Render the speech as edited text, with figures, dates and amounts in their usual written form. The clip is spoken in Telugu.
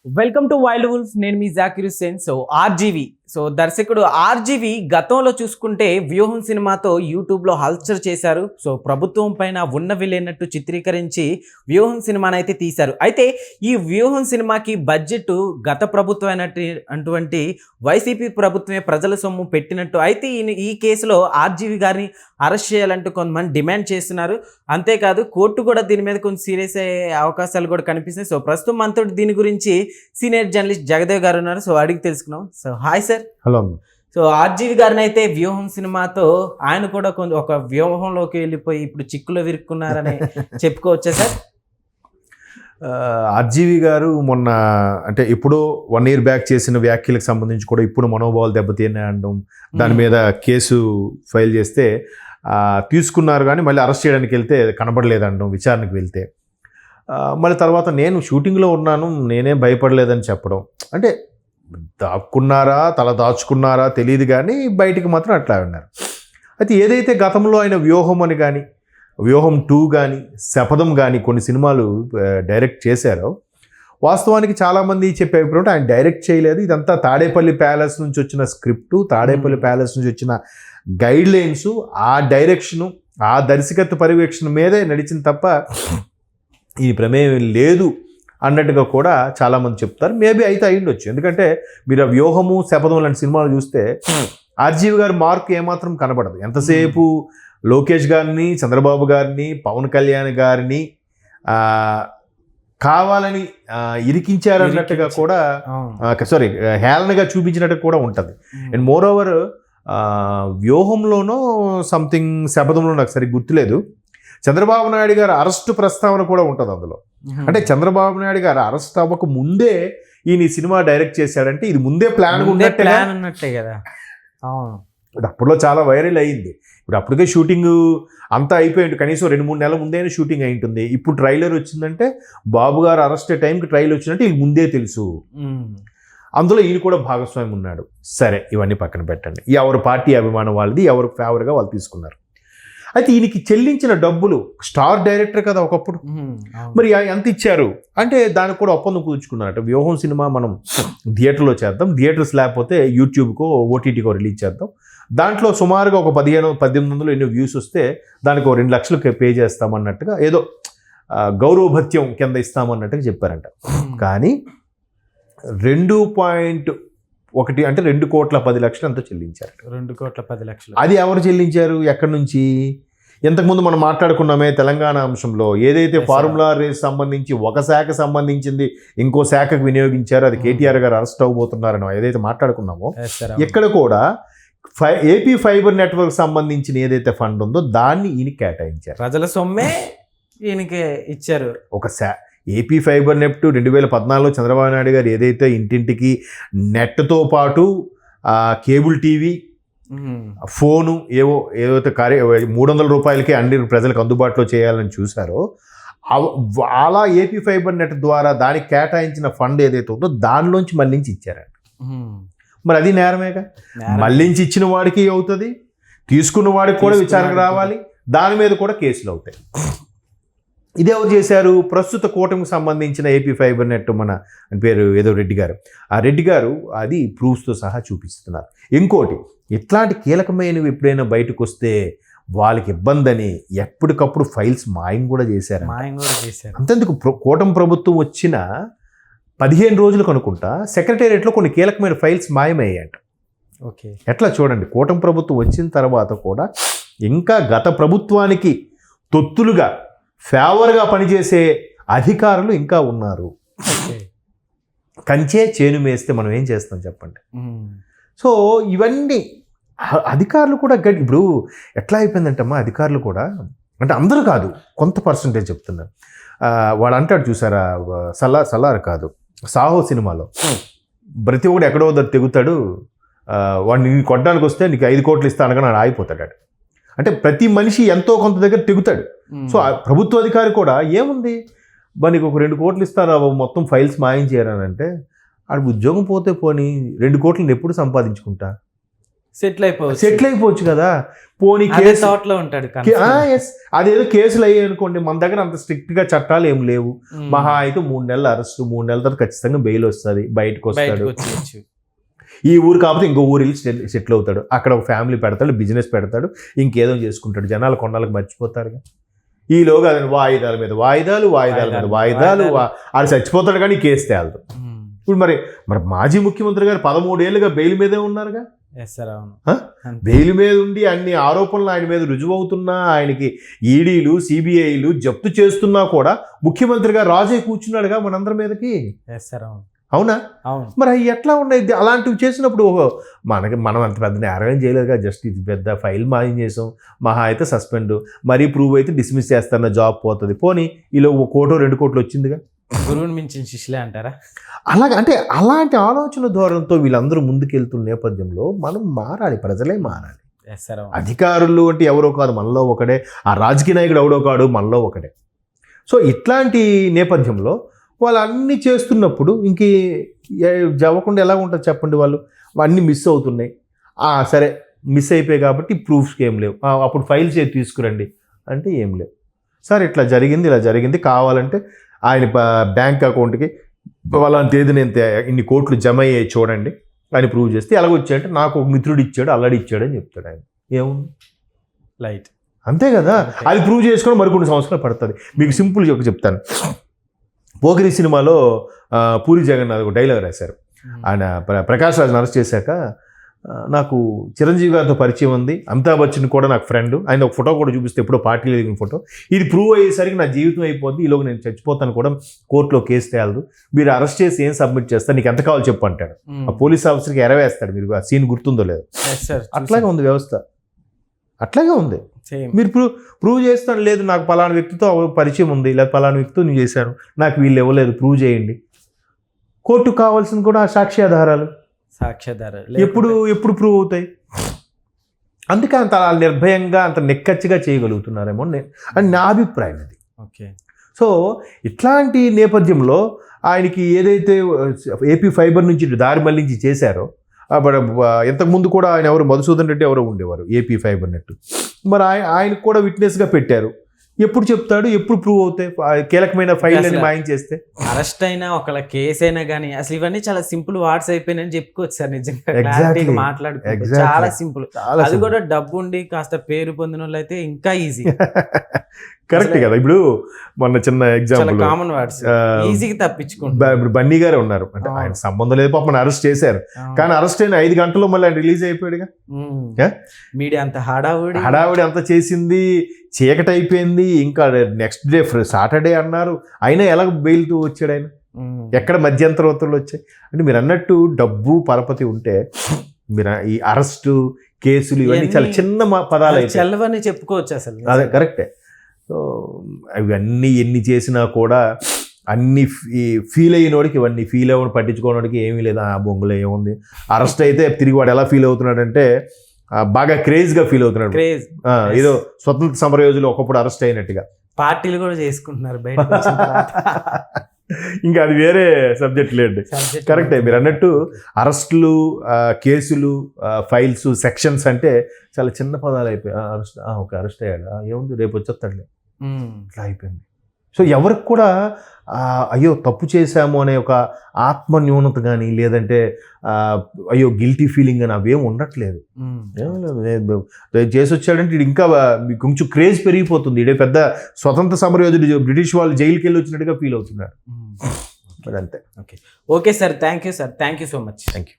Welcome to wild wolf. నేను మీ జాకిర్ హుస్సేన్. ఆర్జీవి దర్శకుడు ఆర్జీవి గతంలో చూసుకుంటే వ్యూహం సినిమాతో యూట్యూబ్లో హల్చర్ చేశారు. ప్రభుత్వం పైన ఉన్నవి లేనట్టు చిత్రీకరించి వ్యూహం సినిమాని అయితే తీశారు. అయితే ఈ వ్యూహం సినిమాకి బడ్జెట్ గత ప్రభుత్వం అటువంటి వైసీపీ ప్రభుత్వమే ప్రజల సొమ్ము పెట్టినట్టు. అయితే ఈ కేసులో ఆర్జీవి గారిని అరెస్ట్ చేయాలంటూ కొంతమంది డిమాండ్ చేస్తున్నారు. అంతేకాదు కోర్టు కూడా దీని మీద కొంచెం సీరియస్ అయ్యే అవకాశాలు కూడా కనిపిస్తున్నాయి. ప్రస్తుతం మనతో దీని గురించి సీనియర్ జర్నలిస్ట్ జగదేవ్ గారు ఉన్నారు. అడిగి తెలుసుకున్నాం. Hi sir. హలో. ఆర్జీవి గారిని అయితే వ్యూహం సినిమాతో ఆయన కూడా కొంచెం ఒక వ్యూహంలోకి వెళ్ళిపోయి ఇప్పుడు చిక్కులో విరుక్కున్నారని చెప్పుకోవచ్చా సార్? ఆర్జీవి గారు మొన్న అంటే ఇప్పుడు 1 year బ్యాక్ చేసిన వ్యాఖ్యలకు సంబంధించి కూడా ఇప్పుడు మనోభావాలు దెబ్బతిన్నాయి అనడం, దాని మీద కేసు ఫైల్ చేస్తే తీసుకున్నారు కానీ మళ్ళీ అరెస్ట్ చేయడానికి వెళ్తే కనబడలేదనడం, విచారణకు వెళ్తే మళ్ళీ తర్వాత నేను షూటింగ్లో ఉన్నాను, నేనేం భయపడలేదని చెప్పడం. అంటే దాక్కున్నారా తల దాచుకున్నారా తెలియదు కానీ బయటికి మాత్రం అట్లా ఉన్నారు. అయితే ఏదైతే గతంలో ఆయన వ్యూహం అని కానీ, వ్యూహం 2 కానీ, శపథం కానీ కొన్ని సినిమాలు డైరెక్ట్ చేశారో, వాస్తవానికి చాలామంది చెప్పే అభిప్రాయం ఆయన డైరెక్ట్ చేయలేదు. ఇదంతా తాడేపల్లి ప్యాలెస్ నుంచి వచ్చిన స్క్రిప్టు, తాడేపల్లి ప్యాలెస్ నుంచి వచ్చిన గైడ్ లైన్స్, ఆ డైరెక్షను, ఆ దర్శకత్వ పర్యవేక్షణ మీదే నడిచింది తప్ప ఈ ప్రమేయం లేదు అన్నట్టుగా కూడా చాలామంది చెప్తారు. మేబీ అయితే అయ్యుండొచ్చు. ఎందుకంటే మీరు ఆ వ్యూహము, శపథం లాంటి సినిమాలు చూస్తే ఆర్జీవి గారి మార్క్ ఏమాత్రం కనబడదు. ఎంతసేపు లోకేష్ గారిని, చంద్రబాబు గారిని, పవన్ కళ్యాణ్ గారిని కావాలని ఇరికించారన్నట్టుగా కూడా హేళనగా చూపించినట్టు కూడా ఉంటుంది. అండ్ మోర్ ఓవర్ వ్యూహంలోనో సంథింగ్ శపథంలో నాకు సరిగ్గా గుర్తులేదు, చంద్రబాబు నాయుడు గారు అరెస్టు ప్రస్తావన కూడా ఉంటుంది అందులో. అంటే చంద్రబాబు నాయుడు గారు అరెస్ట్ అవ్వక ముందే ఈయన ఈ సినిమా డైరెక్ట్ చేశాడంటే ఇది ముందే ప్లాన్ ఉన్నట్టే కదా. అప్పట్లో చాలా వైరల్ అయ్యింది. ఇప్పుడు అప్పటికే షూటింగ్ అంతా అయిపోయింది, కనీసం 2-3 నెలల ముందే షూటింగ్ అయి ఉంటుంది. ఇప్పుడు ట్రైలర్ వచ్చిందంటే బాబు గారు అరెస్ట్ అయ్యే టైంకి ట్రైలర్ వచ్చిందంటే ఇది ముందే తెలుసు. అందులో ఈయన కూడా భాగస్వామి ఉన్నాడు. సరే, ఇవన్నీ పక్కన పెట్టండి. ఎవరు పార్టీ అభిమానం వాళ్ళది, ఎవరు ఫేవర్గా వాళ్ళు తీసుకున్నారు. అయితే ఈయనకి చెల్లించిన డబ్బులు, స్టార్ డైరెక్టర్ కదా ఒకప్పుడు, మరి ఎంత ఇచ్చారు అంటే దానికి కూడా ఒప్పందం కుదుర్చుకున్నారట. వ్యూహం సినిమా మనం థియేటర్లో చేద్దాం, థియేటర్స్ లేకపోతే యూట్యూబ్కో ఓటీటీకో రిలీజ్ చేద్దాం, దాంట్లో సుమారుగా ఒక 1500-1800 ఎన్నో వ్యూస్ వస్తే దానికి 2 లక్షలు పే చేస్తామన్నట్టుగా ఏదో గౌరవభత్యం కింద ఇస్తామన్నట్టుగా చెప్పారంట. కానీ 2.1 అంటే 2,10,00,000 అంతా చెల్లించారు. 2,10,00,000 అది ఎవరు చెల్లించారు, ఎక్కడి నుంచి? ఇంతకుముందు మనం మాట్లాడుకున్నామే తెలంగాణ అంశంలో, ఏదైతే ఫార్ములా రేస్ సంబంధించి ఒక శాఖ సంబంధించింది ఇంకో శాఖకు వినియోగించారో, అది కేటీఆర్ గారు అరెస్ట్ అవబోతున్నారని ఏదైతే మాట్లాడుకున్నామో, ఇక్కడ కూడా ఏపీ ఫైబర్ నెట్వర్క్ సంబంధించిన ఏదైతే ఫండ్ ఉందో దాన్ని ఈయన కేటాయించారు. ప్రజల సొమ్మే ఈయనకి ఇచ్చారు. ఏపీ ఫైబర్ నెట్ 2014లో చంద్రబాబు నాయుడు గారు ఏదైతే ఇంటింటికి నెట్తో పాటు కేబుల్ టీవీ, ఫోను ఏవైతే 300 రూపాయలకే అన్ని ప్రజలకు అందుబాటులో చేయాలని చూశారో, అలా ఏపీ ఫైబర్ నెట్ ద్వారా దానికి కేటాయించిన ఫండ్ ఏదైతే ఉందో దానిలోంచి మళ్ళించి ఇచ్చారంట. మరి అది నేరమేగా. మళ్ళించి ఇచ్చిన వాడికి అవుతుంది, తీసుకున్న వాడికి కూడా విచారణకు రావాలి, దాని మీద కూడా కేసులు అవుతాయి. ఇది ఎవరు చేశారు? ప్రస్తుత కూటమికి సంబంధించిన ఏపీ ఫైబర్ నెట్ మన పేరు ఏదో రెడ్డి గారు, ఆ రెడ్డి గారు అది ప్రూఫ్స్తో సహా చూపిస్తున్నారు. ఇంకోటి, ఇట్లాంటి కీలకమైనవి ఎప్పుడైనా బయటకు వస్తే వాళ్ళకి ఇబ్బంది అని ఎప్పటికప్పుడు ఫైల్స్ మాయం కూడా చేశారు. అంతేందుకు కూటమి ప్రభుత్వం వచ్చిన 15 రోజులకు అనుకుంటా సెక్రటేరియట్లో కొన్ని కీలకమైన ఫైల్స్ మాయమయ్యాయంట. ఓకే, ఎట్లా చూడండి, కూటమి ప్రభుత్వం వచ్చిన తర్వాత కూడా ఇంకా గత ప్రభుత్వానికి తొత్తులుగా ఫేవర్గా పనిచేసే అధికారులు ఇంకా ఉన్నారు. కంచే చేను మేస్తే మనం ఏం చేస్తాం చెప్పండి. సో ఇవన్నీ అధికారులు కూడా ఇప్పుడు ఎట్లా అయిపోయిందంటమ్మా, అధికారులు కూడా అంటే అందరూ కాదు, కొంత పర్సంటేజ్ చెప్తున్నారు. వాడు అంటాడు చూసారా, సలార్ కాదు, సాహో సినిమాలో ప్రతి ఒక్కడు ఎక్కడో తెగుతాడు, వాడిని కొట్టడానికి వస్తే నీకు 5 కోట్లు ఇస్తాను కానీ ఆగిపోతాడు. అంటే ప్రతి మనిషి ఎంతో కొంత దగ్గర తెగుతాడు. సో ప్రభుత్వ అధికారి కూడా ఏముంది, మనకి ఒక 2 కోట్లు ఇస్తారు, మొత్తం ఫైల్స్ మాయం చేయాలంటే ఆడు ఉద్యోగం పోతే పోని 2 కోట్లను ఎప్పుడు సంపాదించుకుంటా? సెటిల్ అయిపోవచ్చు కదా. పోనీ అదే కేసు థాట్ లో ఉంటాడు. ఎస్, అదేదో కేసులు అయ్యాయి అనుకోండి, మన దగ్గర అంత స్ట్రిక్ట్ గా చట్టాలు ఏం లేవు. మహా అయితే 3 నెలలు అరెస్ట్, 3 నెలల తర్వాత ఖచ్చితంగా బెయిల్ వస్తుంది, బయటకు వస్తాడు. ఈ ఊరు కాకపోతే ఇంకో ఊరు వెళ్ళి సెటిల్ అవుతాడు, అక్కడ ఒక ఫ్యామిలీ పెడతాడు, బిజినెస్ పెడతాడు, ఇంకేదో చేసుకుంటాడు. జనాలు కొన్నాళ్ళకి మర్చిపోతారుగా. ఈలోగా అది వాయిదాల మీద వాయిదాలు, ఆడు చచ్చిపోతాడు కానీ కేసు తేలదు. ఇప్పుడు మరి మాజీ ముఖ్యమంత్రి గారు 13 ఏళ్ళుగా బెయిల్ మీదే ఉన్నారుగా. బెయిల్ మీద ఉండి అన్ని ఆరోపణలు ఆయన మీద రుజువు అవుతున్నా, ఆయనకి ఈడీలు, సిబిఐలు జప్తు చేస్తున్నా కూడా ముఖ్యమంత్రిగా రాజే కూర్చున్నాడుగా మనందరి మీదకి. అవునా? మరి అవి ఎట్లా ఉన్నాయి? అలాంటివి చేసినప్పుడు మనం అంత పెద్ద నేరం చేయలేదుగా, జస్ట్ ఇది పెద్ద ఫైల్ మాయం చేసాం, మహా అయితే సస్పెండ్, మరీ ప్రూవ్ అయితే డిస్మిస్ చేస్తారన్న జాబ్ పోతుంది. పోనీ ఇలా 1 కోటో 2 కోట్లు వచ్చిందిగా. గురువుని మించిన శిష్యులే అంటారా? అలాగే అంటే అలాంటి ఆలోచన ధోరణితో వీళ్ళందరూ ముందుకెళ్తున్న నేపథ్యంలో మనం మారాలి, ప్రజలే మారాలి. అధికారులు అంటే ఎవరో కాదు, మనలో ఒకడే. ఆ రాజకీయ నాయకుడు ఎవడో కాడు, మనలో ఒకడే. సో ఇట్లాంటి నేపథ్యంలో వాళ్ళు అన్నీ చేస్తున్నప్పుడు ఇంక జవ్వకుండా ఎలా ఉంటుంది చెప్పండి. వాళ్ళు అన్నీ మిస్ అవుతున్నాయి. సరే మిస్ అయిపోయాయి కాబట్టి ప్రూఫ్స్కి ఏం లేవు, అప్పుడు ఫైల్స్ తీసుకురండి అంటే ఏం లేవు. సార్ ఇట్లా జరిగింది, ఇలా జరిగింది, కావాలంటే ఆయన బ్యాంక్ అకౌంట్కి వాళ్ళని తేదీని ఇన్ని కోట్లు జమ అయ్యాయి చూడండి అని ప్రూవ్ చేస్తే ఎలాగొచ్చాయంటే నాకు ఒక మిత్రుడు ఇచ్చాడు, అల్లడి ఇచ్చాడు అని చెప్తాడు. ఆయన ఏముంది, లైట్ అంతే కదా. అది ప్రూవ్ చేసుకొని మరికొన్ని సంవత్సరాలు పడుతుంది. మీకు సింపుల్ చెప్తాను. పోకిరి సినిమాలో పూరి జగన్నాథ్ ఒక డైలాగ్ రాశారు. ఆయన ప్రకాష్ రాజ్ని అరెస్ట్ చేశాక, నాకు చిరంజీవి గారితో పరిచయం ఉంది, అమితాబ్ బచ్చన్ కూడా నాకు ఫ్రెండ్, ఆయన ఒక ఫోటో కూడా చూపిస్తే ఎప్పుడో పార్టీలో దిగిన ఫోటో, ఇది ప్రూవ్ అయ్యేసరికి నా జీవితం అయిపోద్ది, ఈలోగా నేను చచ్చిపోతాను కూడా, కోర్టులో కేసు తేలదు, మీరు అరెస్ట్ చేసి ఏం సబ్మిట్ చేస్తారు, నీకు ఎంత కావాలో చెప్పు అంటాడు. ఆ పోలీస్ ఆఫీసర్కి ఎరవేస్తాడు. మీరు ఆ సీన్ గుర్తుందో లేదు? అట్లాగే ఉంది వ్యవస్థ, అట్లాగే ఉంది. మీరు ప్రూవ్ చేస్తాను, లేదు నాకు పలానా వ్యక్తితో పరిచయం ఉంది, లేదా పలానా వ్యక్తితో నేను చేశాను, నాకు వీళ్ళు ఇవ్వలేదు, ప్రూవ్ చేయండి. కోర్టుకు కావాల్సింది కూడా సాక్ష్యాధారాలు. ఎప్పుడు ప్రూవ్ అవుతాయి? అందుకే అంత నిర్భయంగా, అంత నిక్కచ్చిగా చేయగలుగుతున్నారేమో అని నా అభిప్రాయం అది. సో ఇట్లాంటి నేపథ్యంలో ఆయనకి ఏదైతే ఏపీ ఫైబర్ నుంచి దారి మళ్లించి చేశారో, ఇంతకుముందు కూడా ఆయన ఎవరు మధుసూదన్ రెడ్డి ఎవరో ఉండేవారు ఏపీ ఫైబర్ నెట్, మరి ఆయనకు కూడా విట్నెస్గా పెట్టారు. ఎప్పుడు చెప్తాడు, ఎప్పుడు ప్రూవ్ అవుతాయి కీలకమైన ఫైల్ అని మాయం చేస్తే? అరెస్ట్ అయినా ఒకళ్ళ కేసు అయినా కానీ అసలు ఇవన్నీ చాలా సింపుల్ వార్డ్స్ అయిపోయినాయని చెప్పుకోవచ్చు సార్. నిజంగా మాట్లాడుకుంటే చాలా సింపుల్. అది కూడా డబ్బు ఉండి కాస్త పేరు పొందిన వాళ్ళు అయితే ఇంకా ఈజీ. కరెక్ట్ కదా. ఇప్పుడు మొన్న చిన్న ఎగ్జాంపుల్, కామన్ వర్డ్స్ ఈజీగా తప్పించుకుంటారు. ఇప్పుడు బన్నీ గారు ఉన్నారు, అంటే ఆయన సంబంధం లేదు పాపం, అరెస్ట్ చేశారు, కానీ అరెస్ట్ అయిన 5 గంటల్లో మళ్ళీ ఆయన రిలీజ్ అయిపోయాడుగా. మీడియా అంత హడావుడి అంతా చేసింది, చీకటి అయిపోయింది, ఇంకా నెక్స్ట్ డే సాటర్డే అన్నారు, అయినా ఎలా బెయిల్తో వచ్చాడు ఆయన? ఎక్కడ మధ్యంతరవతులు వచ్చాయి? అంటే మీరు అన్నట్టు డబ్బు పరపతి ఉంటే మీరు ఈ అరెస్టు కేసులు ఇవన్నీ చాలా చిన్న పదాలు చల్లవని చెప్పుకోవచ్చు అసలు. అదే కరెక్టే. సో ఇవన్నీ ఎన్ని చేసినా కూడా అన్ని ఫీల్ అయినోడికి, ఇవన్నీ ఫీల్ అవ్వడం పట్టించుకోవడానికి ఏమీ లేదు. ఆ బొంగులో ఏముంది, అరెస్ట్ అయితే తిరిగి వాడు ఎలా ఫీల్ అవుతున్నాడంటే బాగా క్రేజ్గా ఫీల్ అవుతున్నాడు. ఏదో స్వతంత్ర సమరయోధులు ఒకప్పుడు అరెస్ట్ అయినట్టుగా పార్టీలు కూడా చేసుకుంటున్నారు బయట. ఇంకా అది వేరే సబ్జెక్ట్ లేదు. కరెక్టే మీరు అన్నట్టు. అరెస్టులు, కేసులు, ఫైల్స్, సెక్షన్స్ అంటే చాలా చిన్న పదాలు అయిపోయాయి. అరెస్ట్, ఓకే అరెస్ట్ అయ్యాడు, ఏముంది రేపు వచ్చేస్తాడులే, ఇట్లా అయిపోయింది. సో ఎవరికి కూడా అయ్యో తప్పు చేశాము అనే ఒక ఆత్మ న్యూనత కానీ, లేదంటే అయ్యో గిల్టీ ఫీలింగ్ అని అవేం ఉండట్లేదు. చేసి వచ్చాడంటే ఇది ఇంకా కొంచెం క్రేజ్ పెరిగిపోతుంది. ఇదే పెద్ద స్వతంత్ర సమరయోధుడు, బ్రిటిష్ వాళ్ళు జైలుకి వెళ్ళి వచ్చినట్టుగా ఫీల్ అవుతున్నాడు. అంతే. Okay sir, thank you sir, thank you so much. Thank you.